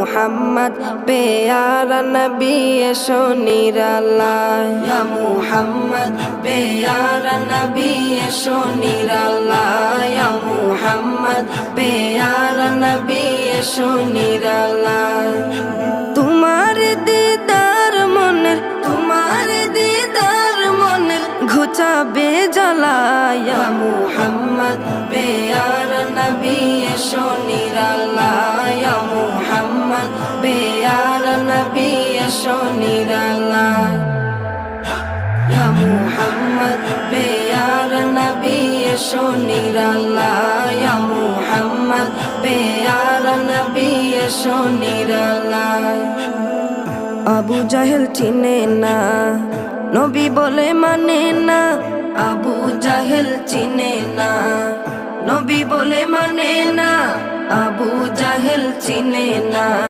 মুহাম্মদ প্যারা নবী এসো নিরালায় ইয়া মুহাম্মদ প্যারা নবী এসো নিরালায় ইয়া মুহাম্মদ প্যারা নবী এসো নিরালায় তোমার দিদার মনের ঘুচাবে জ্বালায় ইয়া মুহাম্মদ প্যারা নবী এসো নিরালায় ইয়া মুহাম্মদ প্যারা নবী এসো নিরালায় ইয়া মুহাম্মদ প্যারা নবী এসো নিরালায় ইয়া মুহাম্মদ প্যারা নবী এসো নিরালায় আবু জাহেল চিনে না নবী বলে মানে না আবু জাহেল চিনে না নবী বলে মানে না আবু জাহেল চিনে না